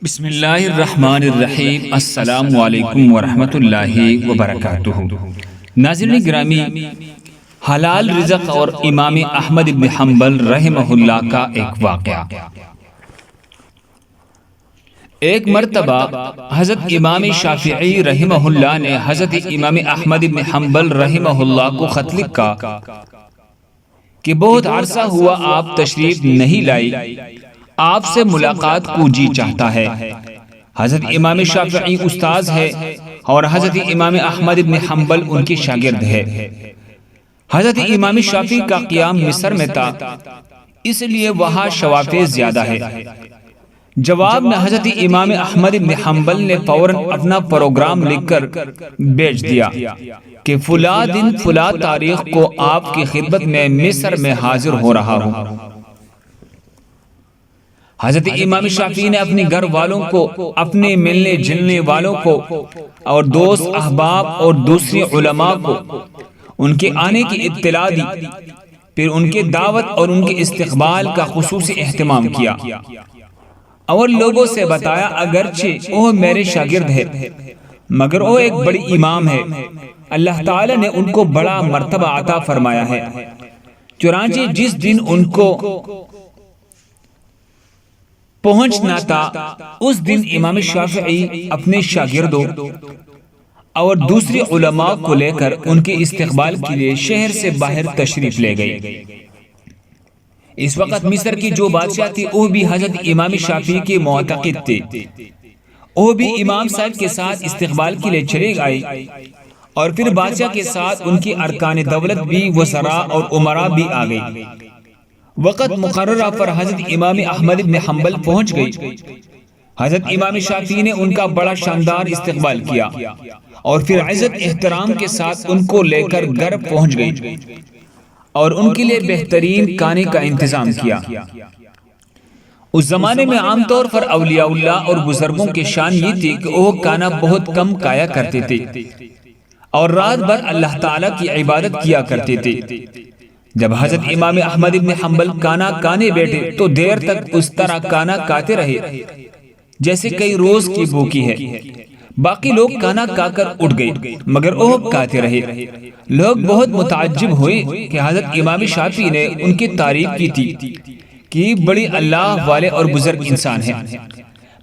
بسم اللہ الرحمن الرحیم۔ السلام علیکم ورحمۃ اللہ وبرکاتہ۔ ناظرین گرامی، حلال رزق اور امام احمد بن حنبل رحمہ اللہ کا ایک واقعہ۔ ایک مرتبہ حضرت امام شافعی رحمہ اللہ نے حضرت امام احمد بن حنبل رحمہ اللہ کو خط لکھا کہ بہت عرصہ ہوا آپ تشریف نہیں لائی، آپ سے ملاقات کو جی چاہتا ہے۔ حضرت امام شافعی استاذ ہے اور حضرت امام احمد بن حنبل ان کے شاگرد ہے۔ حضرت امام شافعی کا قیام مصر میں تھا، اس لیے وہاں شوافع زیادہ ہے۔ جواب میں حضرت امام احمد بن حنبل نے فوراً اپنا پروگرام لکھ کر بھیج دیا کہ فلاں دن فلاں تاریخ کو آپ کی خدمت میں مصر میں حاضر ہو رہا ہوں۔ حضرت امام شافعی نے اپنے گھر والوں کو، اپنے ملنے جلنے والوں کو اور دوست احباب اور دوسری علماء کو ان کے آنے کی اطلاع دی، پھر ان کے دعوت اور ان کے استقبال کا خصوصی اہتمام کیا اور لوگوں سے بتایا اگرچہ وہ میرے شاگرد ہے مگر وہ ایک بڑی امام ہے، اللہ تعالی نے ان کو بڑا مرتبہ عطا فرمایا ہے۔ چنانچہ جس دن ان کو پہنچنا تھا اس دن امام شافعی اپنے شاگردوں اور دوسری علماء کو لے کر ان کے استقبال کے لیے شہر سے باہر تشریف لے گئے۔ اس وقت مصر کی جو بادشاہ تھی وہ بھی حضرت امام شافعی کے معتقد تھے، وہ بھی امام صاحب کے ساتھ استقبال کے لیے چلے گئے اور پھر بادشاہ کے ساتھ ان کی ارکان دولت بھی، وزراء اور امراء بھی آ گئی۔ وقت مقررہ پر حضرت امام احمد بن حنبل پہنچ گئی۔ حضرت امام شافعی نے ان کا بڑا شاندار استقبال کیا اور پھر عزت احترام کے ساتھ ان کو لے کر گھر پہنچ گئی اور ان کے لیے بہترین کھانے کا انتظام کیا۔ اس زمانے میں عام طور پر اولیاء اللہ اور بزرگوں کی شان یہ تھی کہ وہ کھانا بہت کم کھایا کرتے تھے اور رات بھر اللہ تعالیٰ کی عبادت کیا کرتے تھے۔ جب حضرت امام احمد بن حنبل کھانا کھانے بیٹھے تو دیر تک اس طرح کھانا کھاتے رہے جیسے کئی روز کی بھوکی ہے۔ باقی لوگ کھانا کھا کر اٹھ گئے مگر وہ کھاتے رہے۔ لوگ بہت متعجب ہوئے کہ حضرت امام شافعی نے ان کی تعریف کی تھی کہ بڑی اللہ والے اور بزرگ انسان ہیں،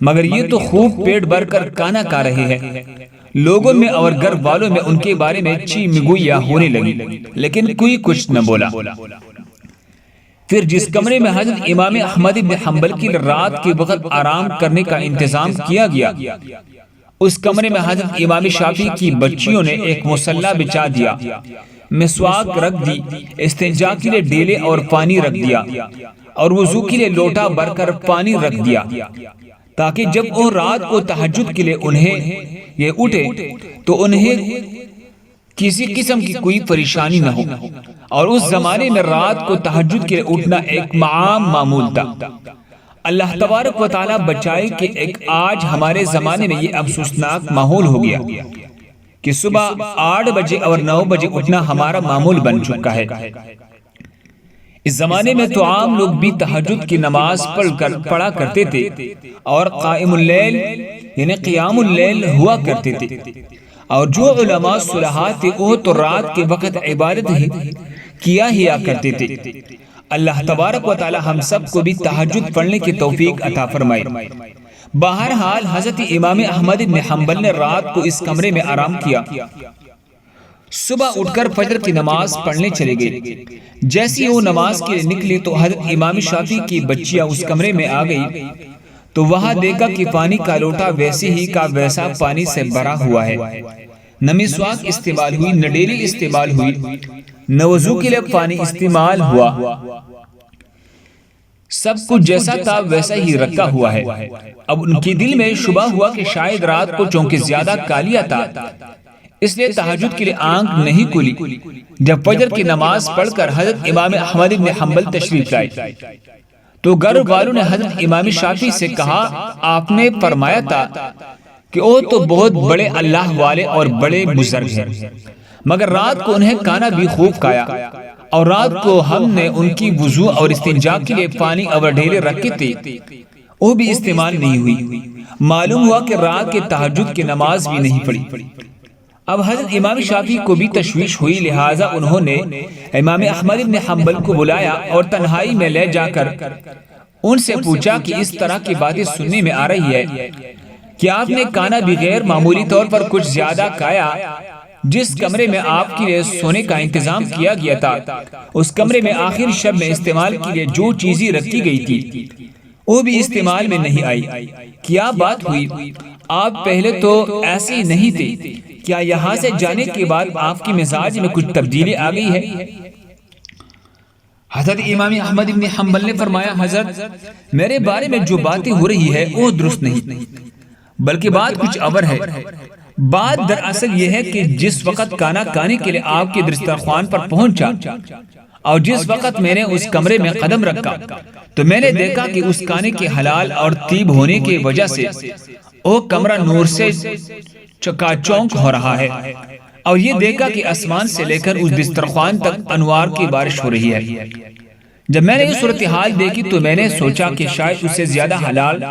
مگر یہ تو خوب پیٹ بھر کر کھانا کھا رہے ہیں۔ لوگوں میں اور گھر والوں میں ان کے بارے میں چی مگویا ہونے لگی، لیکن کوئی کچھ نہ بولا۔ پھر جس کمرے میں حضرت امام احمد بن حنبل کی رات کے وقت آرام کرنے کا انتظام کیا گیا، اس کمرے میں حضرت امام شافعی کی بچیوں نے ایک مصلی بچھا دیا، مسواک رکھ دی، استنجا کے لیے ڈیلے اور پانی رکھ دیا اور وضو کے لیے لوٹا بھر کر پانی رکھ دیا تاکہ جب وہ رات کو تہجد کے لیے انہیں یہ اٹھے تو انہیں کسی قسم کی کوئی پریشانی نہ ہو۔ اور اس زمانے میں رات کو تہجد کے لیے اٹھنا ایک عام معمول تھا۔ اللہ تبارک و تعالیٰ بچائے کہ ایک آج ہمارے زمانے میں یہ افسوسناک ماحول ہو گیا کہ صبح 8 بجے اور 9 بجے اٹھنا ہمارا معمول بن چکا ہے۔ اس زمانے میں تو عام لوگ بھی تہجد کی نماز پڑھا کرتے تھے اور قائم اللیل یعنی قیام اللیل ہوا کرتے تھے، اور جو علماء صلحاء تھے وہ تو رات کے وقت عبادت ہی کیا کرتے تھے۔ اللہ تبارک و تعالی ہم سب کو بھی تہجد پڑھنے کی توفیق عطا فرمائے۔ بہرحال حضرت امام احمد بن حنبل نے رات کو اس کمرے میں آرام کیا، صبح اٹھ کر فجر کی نماز پڑھنے چلے گئے۔ جیسی وہ نماز کے لیے نکلی تو حضرت امام شافعی کی بچیاں اس کمرے میں آ گئی تو وہاں دیکھا کہ پانی کا لوٹا ویسے ہی کا ویسا پانی سے بھرا ہوا ہے، نہ مسواک استعمال ہوئی، نہ ڈیلی استعمال ہوئی، نہ وضو کے لیے پانی استعمال ہوا، سب کچھ جیسا تھا ویسا ہی رکھا ہوا ہے۔ اب ان کے دل میں شبہ ہوا کہ شاید رات کو چونکہ زیادہ کالیا تھا اس لیے تہجد کے لیے آنکھ نہیں کھلی۔ جب فجر کی نماز پڑھ کر حضرت امام احمد بن حنبل تشریف لائے تو گھر والوں نے حضرت امام شافعی سے کہا، آپ نے فرمایا تھا کہ وہ تو بہت بڑے اللہ والے اور بڑے بزرگ ہیں، مگر رات کو انہیں کھانا بھی خوب کھایا اور رات کو ہم نے ان کی وضو اور استنجا کے لیے پانی اور ڈھیلے رکھے تھے، وہ بھی استعمال نہیں ہوئی۔ معلوم ہوا کہ رات کے تہجد کی نماز بھی نہیں پڑھی۔ اب حضرت امام شافعی کو بھی تشویش ہوئی، لہٰذا انہوں نے امام احمد بن حنبل کو بلایا اور تنہائی میں لے جا کر ان سے پوچھا کہ اس طرح کی باتیں سننے میں آ رہی ہے کہ آپ نے کھانا بغیر معمولی طور پر کچھ زیادہ کھایا، جس کمرے میں آپ کے لیے سونے کا انتظام کیا گیا تھا اس کمرے میں آخر شب میں استعمال کے لیے جو چیزیں رکھی گئی تھی وہ بھی استعمال میں نہیں آئی۔ کیا بات ہوئی؟ آپ پہلے تو ایسے ہی نہیں تھے، کیا یہاں سے جانے کے بعد آپ کی مزاج میں کچھ تبدیلی آ گئی ہے؟ حضرت امام احمد بن حنبل نے فرمایا، حضرت میرے بارے میں جو باتیں ہو رہی ہے وہ درست نہیں، بلکہ بات کچھ اور ہے۔ بات دراصل یہ ہے کہ جس وقت کھانا کھانے کے لیے آپ کے دسترخوان پر پہنچا اور جس وقت میں نے اس کمرے میں قدم رکھا تو میں نے دیکھا کہ اس کھانے کے حلال اور طیب ہونے کی وجہ سے وہ کمرہ نور سے چکا چونک ہو رہا ہے، اور یہ دیکھا کہ آسمان سے لے کر اس دسترخوان تک انوار کی بارش ہو رہی ہے۔ جب میں نے یہ صورتحال دیکھی تو میں نے سوچا کہ شاید اس سے زیادہ حلال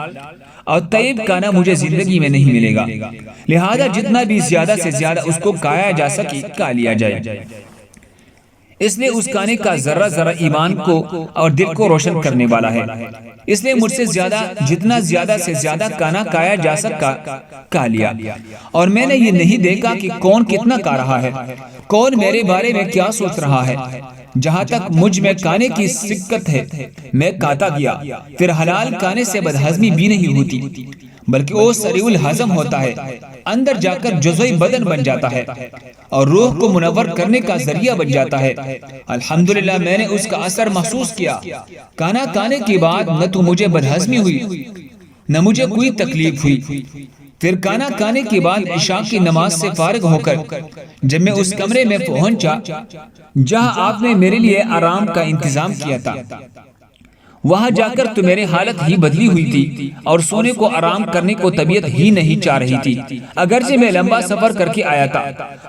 اور طیب کھانا مجھے زندگی میں نہیں ملے گا، لہذا جتنا بھی زیادہ سے زیادہ اس کو کھایا جا سکے کھا لیا جائے۔ اس لیے اس کھانے کا ذرہ ذرہ ایمان کو اور دل کو روشن کرنے والا ہے، اس لیے مجھ سے جتنا زیادہ سے زیادہ کھانا کھایا جا سکا کھا لیا، اور میں نے یہ نہیں دیکھا کہ کون کتنا کھا رہا ہے، کون میرے بارے میں کیا سوچ رہا ہے۔ جہاں تک مجھ میں کھانے کی سکت ہے میں کھاتا گیا، پھر حلال کھانے سے بدہضمی بھی نہیں ہوتی بلکہ وہ سریع الہضم ہوتا ہے، اندر جا کر جزوی بدن بن جاتا ہے اور روح کو منور کرنے کا ذریعہ بن جاتا ہے۔ الحمدللہ میں نے اس کا اثر محسوس کیا۔ کھانا کھانے کے بعد نہ تو مجھے بدہضمی ہوئی نہ مجھے کوئی تکلیف ہوئی۔ پھر کھانا کھانے کے بعد عشاء کی نماز سے فارغ ہو کر جب میں اس کمرے میں پہنچا جہاں آپ نے میرے لیے آرام کا انتظام کیا تھا، وہاں جا کر تو میری حالت ہی بدلی ہوئی تھی اور سونے کو آرام کرنے کو طبیعت ہی نہیں چاہ رہی تھی۔ اگرچہ میں لمبا سفر کر کے آیا تھا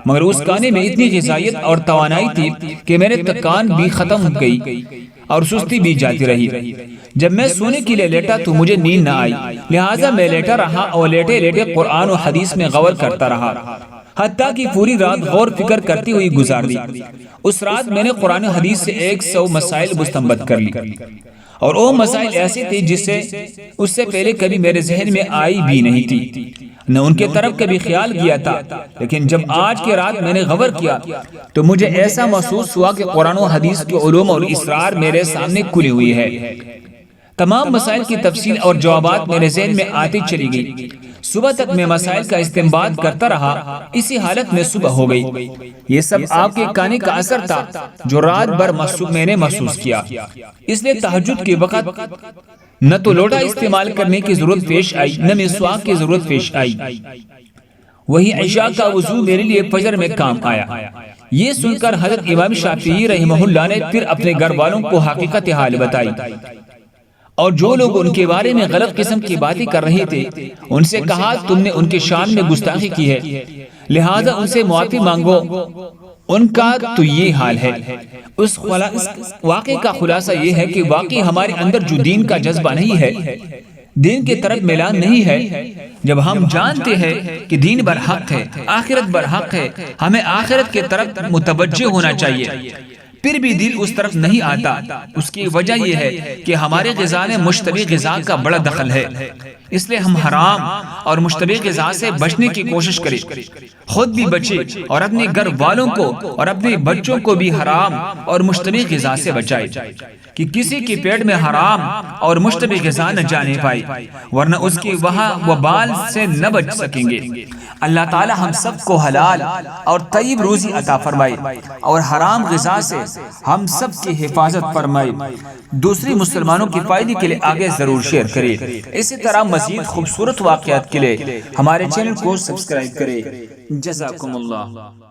مگر اس کھانے میں اتنی غذائیت اور توانائی تھی کہ میرے تھکان بھی ختم ہو گئی اور سستی بھی جاتی رہی۔ جب میں سونے کے لیے لیٹا تو مجھے نیند نہ آئی، لہٰذا میں لیٹا رہا اور لیٹے لیٹے قرآن و حدیث میں غور کرتا رہا، حتیٰ کہ پوری رات غور فکر کرتی ہوئی گزار دی۔ اس رات میں نے قرآن و حدیث سے 100 مسائل مستنبط کر لی، اور وہ مسائل ایسے تھے جس سے اس سے پہلے کبھی میرے ذہن میں آئی بھی نہیں تھی، نہ ان کے طرف کبھی خیال کیا تھا۔ لیکن جب آج کی رات میں نے غور کیا تو مجھے ایسا محسوس ہوا کہ قرآن و حدیث کے علوم اور اسرار میرے سامنے کھلی ہوئی ہے۔ تمام مسائل کی تفصیل اور جوابات میرے ذہن میں آتی چلی گئی۔ صبح تک میں مسائل کا استنباط کرتا رہا، اسی حالت میں صبح ہو گئی۔ یہ سب آپ کے کھانے کا اثر تھا جو رات بھر میں نے محسوس کیا۔ اس لیے تہجد کے وقت نہ تو لوٹا استعمال کرنے کی ضرورت پیش آئی نہ مسواک کی ضرورت پیش آئی۔ وہی عشاء کا وضو میرے لیے فجر میں کام آیا۔ یہ سن کر حضرت امام شافعی رحمہ اللہ نے پھر اپنے گھر والوں کو حقیقت حال بتائی، اور جو لوگ ان کے بارے میں غلط قسم کی باتیں کر رہے تھے ان سے کہا تم نے ان کے شان میں گستاخی کی ہے، لہذا ان سے معافی مانگو۔ ان کا تو یہ حال ہے۔ اس واقعے کا خلاصہ یہ ہے کہ واقعی ہمارے اندر جو دین کا جذبہ نہیں ہے، دین کی طرف میلان نہیں ہے، جب ہم جانتے ہیں کہ دین برحق ہے، آخرت برحق ہے، ہمیں آخرت کی طرف متوجہ ہونا چاہیے، پھر بھی دل اس طرف نہیں آتا، اس کی وجہ یہ ہے کہ ہمارے غذا میں مشتبہ غذا کا بڑا دخل ہے۔ اس لیے ہم حرام اور مشتبہ غذا سے بچنے کی کوشش کریں، خود بھی بچیں اور اپنے گھر والوں کو اور اپنے بچوں کو بھی حرام اور مشتبہ غذا سے بچائیں کہ کسی کے پیٹ میں حرام اور مشتبہ غذا نہ جانے پائے، ورنہ اس کی وبال سے نہ بچ سکیں گے۔ اللہ تعالی ہم سب کو حلال اور طیب روزی عطا فرمائے اور حرام غذا سے ہم سب کی حفاظت فرمائے۔ دوسری مسلمانوں کی فائدے کے لیے آگے ضرور شیئر کریں۔ اسی طرح مزید خوبصورت واقعات کے لیے ہمارے چینل کو سبسکرائب کریں۔ جزاکم اللہ۔